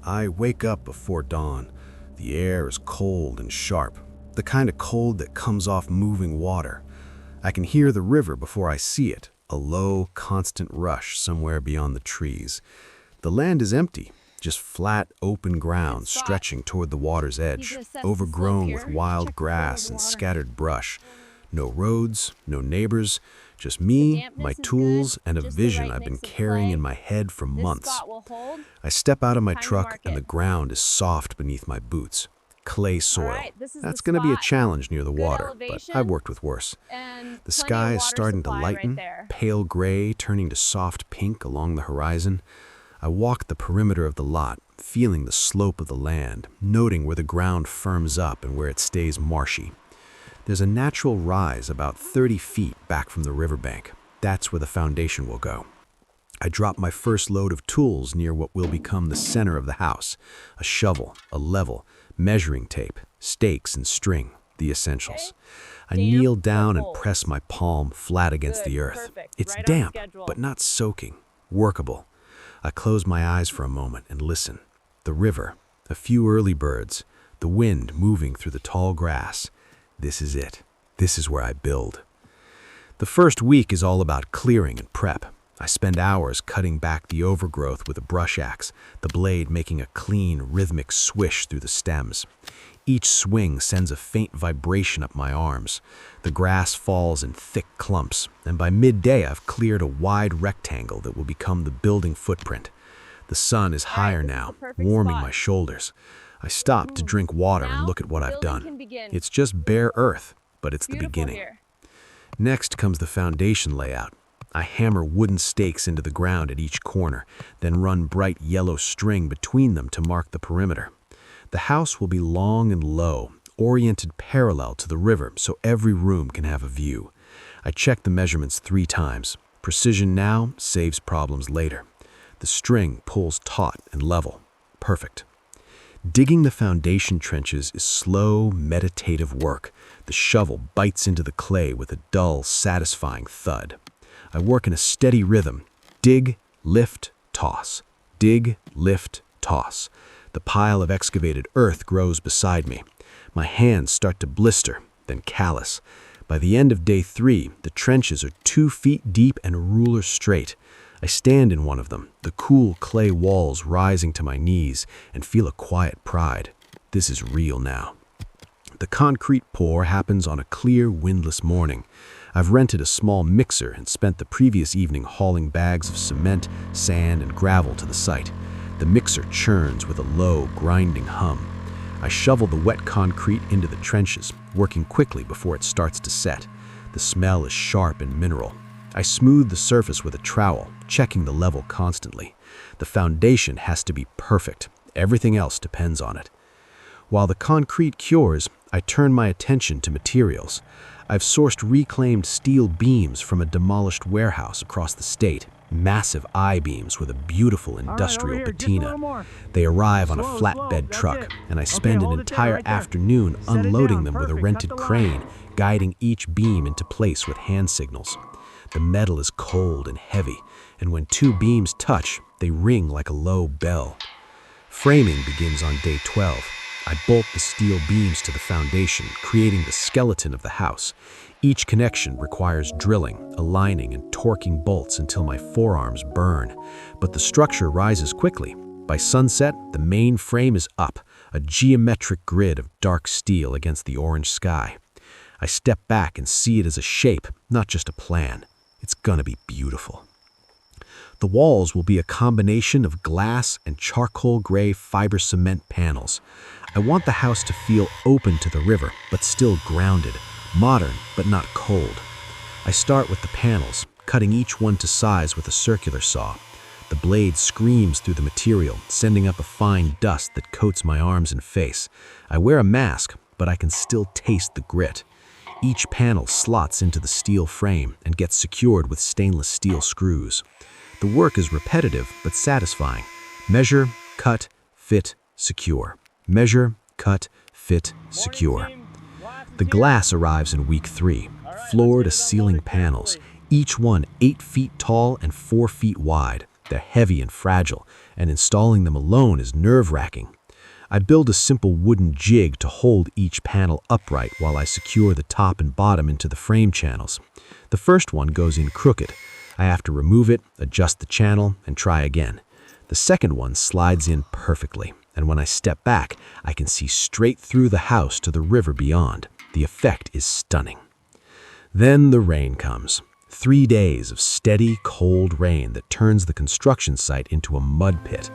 I wake up before dawn. The air is cold and sharp, the kind of cold that comes off moving water. I can hear the river before I see it, a low, constant rush somewhere beyond the trees. The land is empty, just flat, open ground stretching toward the water's edge, overgrown with wild grass and scattered brush. No roads, no neighbors, just me, my tools, and a vision I've been carrying in my head for months. I step out of my truck and the ground is soft beneath my boots. Clay soil. That's going to be a challenge near the water, but I've worked with worse. The sky is starting to lighten, pale gray turning to soft pink along the horizon. I walk the perimeter of the lot, feeling the slope of the land, noting where the ground firms up and where it stays marshy. There's a natural rise about 30 feet back from the riverbank. That's where the foundation will go. I drop my first load of tools near what will become the center of the house. A shovel, a level, measuring tape, stakes and string, the essentials. I kneel down and press my palm flat against the earth. It's damp, but not soaking. Workable. I close my eyes for a moment and listen. The river, a few early birds, the wind moving through the tall grass. This is it. This is where I build. The first week is all about clearing and prep. I spend hours cutting back the overgrowth with a brush axe, the blade making a clean, rhythmic swish through the stems. Each swing sends a faint vibration up my arms. The grass falls in thick clumps, and by midday I've cleared a wide rectangle that will become the building footprint. The sun is higher now, warming my shoulders. I stop to drink water and look at what I've done. It's just bare earth, but it's the beginning. Next comes the foundation layout. I hammer wooden stakes into the ground at each corner, then run bright yellow string between them to mark the perimeter. The house will be long and low, oriented parallel to the river so every room can have a view. I check the measurements 3 times. Precision now saves problems later. The string pulls taut and level. Perfect. Digging the foundation trenches is slow, meditative work. The shovel bites into the clay with a dull, satisfying thud. I work in a steady rhythm. Dig, lift, toss. Dig, lift, toss. The pile of excavated earth grows beside me. My hands start to blister, then callous. By the end of day 3, the trenches are 2 feet deep and ruler straight. I stand in one of them, the cool clay walls rising to my knees, and feel a quiet pride. This is real now. The concrete pour happens on a clear, windless morning. I've rented a small mixer and spent the previous evening hauling bags of cement, sand, and gravel to the site. The mixer churns with a low, grinding hum. I shovel the wet concrete into the trenches, working quickly before it starts to set. The smell is sharp and mineral. I smooth the surface with a trowel, checking the level constantly. The foundation has to be perfect. Everything else depends on it. While the concrete cures, I turn my attention to materials. I've sourced reclaimed steel beams from a demolished warehouse across the state. Massive I-beams with a beautiful industrial patina. They arrive on a flatbed truck, and I spend an entire afternoon unloading them with a rented crane, guiding each beam into place with hand signals. The metal is cold and heavy, and when 2 beams touch, they ring like a low bell. Framing begins on day 12. I bolt the steel beams to the foundation, creating the skeleton of the house. Each connection requires drilling, aligning, and torquing bolts until my forearms burn. But the structure rises quickly. By sunset, the main frame is up, a geometric grid of dark steel against the orange sky. I step back and see it as a shape, not just a plan. It's gonna be beautiful. The walls will be a combination of glass and charcoal gray fiber cement panels. I want the house to feel open to the river, but still grounded, modern but not cold. I start with the panels, cutting each one to size with a circular saw. The blade screams through the material, sending up a fine dust that coats my arms and face. I wear a mask, but I can still taste the grit. Each panel slots into the steel frame and gets secured with stainless steel screws. The work is repetitive but satisfying. Measure, cut, fit, secure. Measure, cut, fit, secure. The glass arrives in week 3, floor to ceiling panels, each one 8 feet tall and 4 feet wide. They're heavy and fragile, and installing them alone is nerve-wracking. I build a simple wooden jig to hold each panel upright while I secure the top and bottom into the frame channels. The first one goes in crooked. I have to remove it, adjust the channel, and try again. The second one slides in perfectly, and when I step back, I can see straight through the house to the river beyond. The effect is stunning. Then the rain comes. 3 days of steady, cold rain that turns the construction site into a mud pit.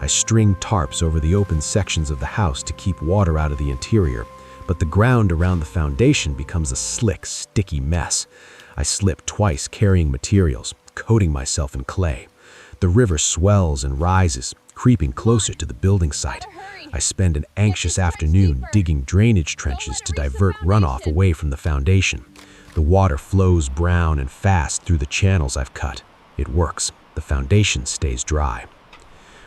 I string tarps over the open sections of the house to keep water out of the interior, but the ground around the foundation becomes a slick, sticky mess. I slip twice carrying materials, coating myself in clay. The river swells and rises, creeping closer to the building site. I spend an anxious afternoon digging drainage trenches to divert runoff away from the foundation. The water flows brown and fast through the channels I've cut. It works. The foundation stays dry.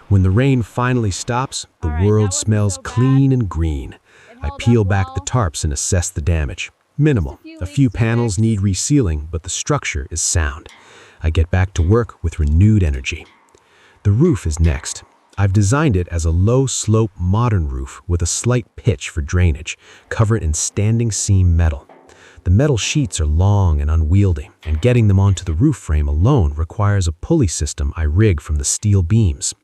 When the rain finally stops, the world smells clean and green. I peel back the tarps and assess the damage. Minimal. A few panels need resealing, but the structure is sound. I get back to work with renewed energy. The roof is next. I've designed it as a low-slope modern roof with a slight pitch for drainage, covered in standing seam metal. The metal sheets are long and unwieldy, and getting them onto the roof frame alone requires a pulley system I rig from the steel beams.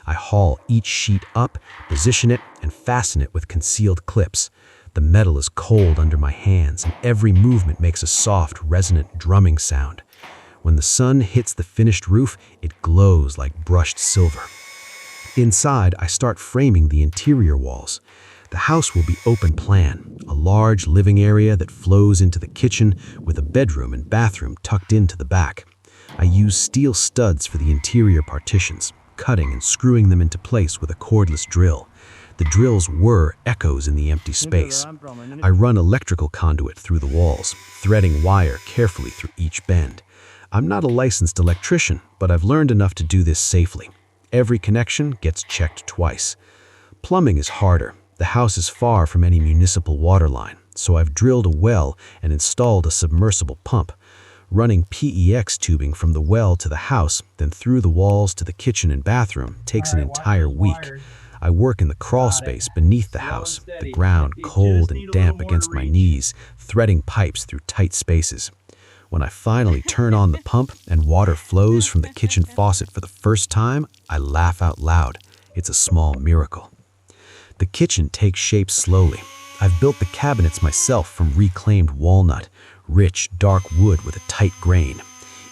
I haul each sheet up, position it, and fasten it with concealed clips. The metal is cold under my hands, and every movement makes a soft, resonant drumming sound. When the sun hits the finished roof, it glows like brushed silver. Inside, I start framing the interior walls. The house will be open plan, a large living area that flows into the kitchen with a bedroom and bathroom tucked into the back. I use steel studs for the interior partitions, cutting and screwing them into place with a cordless drill. The drills whir echoes in the empty space. I run electrical conduit through the walls, threading wire carefully through each bend. I'm not a licensed electrician, but I've learned enough to do this safely. Every connection gets checked twice. Plumbing is harder. The house is far from any municipal water line, so I've drilled a well and installed a submersible pump. Running PEX tubing from the well to the house, then through the walls to the kitchen and bathroom takes an entire week. I work in the crawl space beneath the house, the ground cold and damp against my knees, threading pipes through tight spaces. When I finally turn on the pump and water flows from the kitchen faucet for the first time, I laugh out loud. It's a small miracle. The kitchen takes shape slowly. I've built the cabinets myself from reclaimed walnut, rich, dark wood with a tight grain.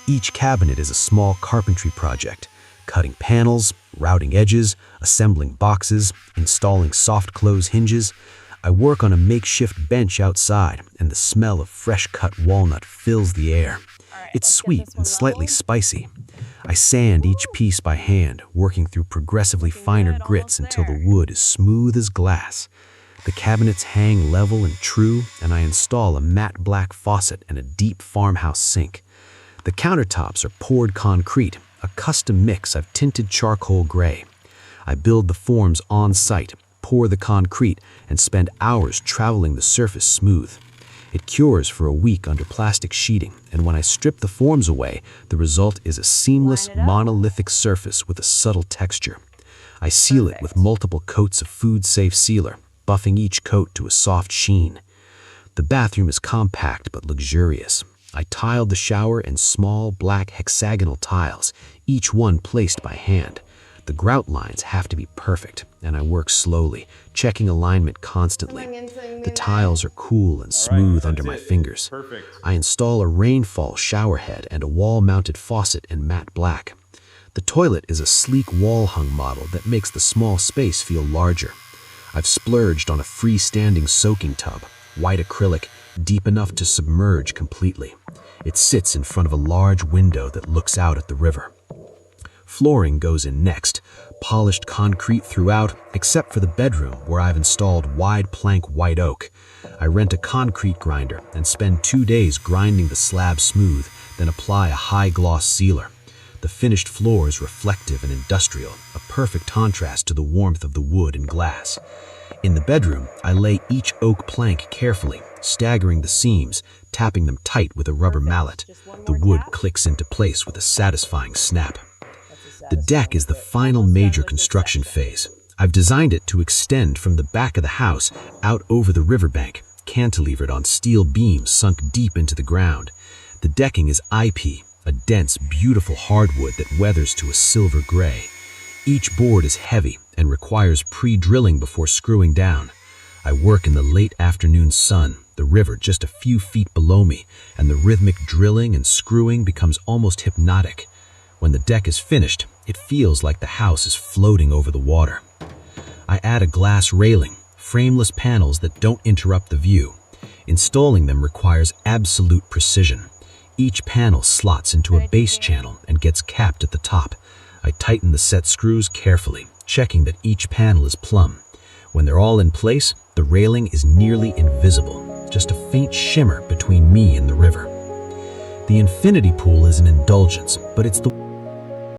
Each cabinet is a small carpentry project, cutting panels, routing edges, assembling boxes, installing soft close hinges. I work on a makeshift bench outside, and the smell of fresh-cut walnut fills the air. It's sweet and slightly spicy. I sand each piece by hand, working through progressively finer grits until the wood is smooth as glass. The cabinets hang level and true, and I install a matte black faucet and a deep farmhouse sink. The countertops are poured concrete, a custom mix I've tinted charcoal gray. I build the forms on site, pour the concrete, and spend hours traveling the surface smooth. It cures for a week under plastic sheeting, and when I strip the forms away, the result is a seamless, monolithic surface with a subtle texture. I seal it with multiple coats of food-safe sealer, buffing each coat to a soft sheen. The bathroom is compact but luxurious. I tiled the shower in small, black hexagonal tiles, each one placed by hand. The grout lines have to be perfect, and I work slowly, checking alignment constantly. The tiles are cool and smooth under my fingers. I install a rainfall shower head and a wall-mounted faucet in matte black. The toilet is a sleek wall-hung model that makes the small space feel larger. I've splurged on a freestanding soaking tub, white acrylic, deep enough to submerge completely. It sits in front of a large window that looks out at the river. Flooring goes in next, polished concrete throughout, except for the bedroom where I've installed wide plank white oak. I rent a concrete grinder and spend 2 days grinding the slab smooth, then apply a high-gloss sealer. The finished floor is reflective and industrial, a perfect contrast to the warmth of the wood and glass. In the bedroom, I lay each oak plank carefully, staggering the seams, tapping them tight with a rubber mallet. The wood clicks into place with a satisfying snap. The deck is the final major construction phase. I've designed it to extend from the back of the house out over the riverbank, cantilevered on steel beams sunk deep into the ground. The decking is IP, a dense, beautiful hardwood that weathers to a silver gray. Each board is heavy and requires pre-drilling before screwing down. I work in the late afternoon sun, the river just a few feet below me, and the rhythmic drilling and screwing becomes almost hypnotic. When the deck is finished, it feels like the house is floating over the water. I add a glass railing, frameless panels that don't interrupt the view. Installing them requires absolute precision. Each panel slots into a base channel and gets capped at the top. I tighten the set screws carefully, checking that each panel is plumb. When they're all in place, the railing is nearly invisible, just a faint shimmer between me and the river. The infinity pool is an indulgence, but it's the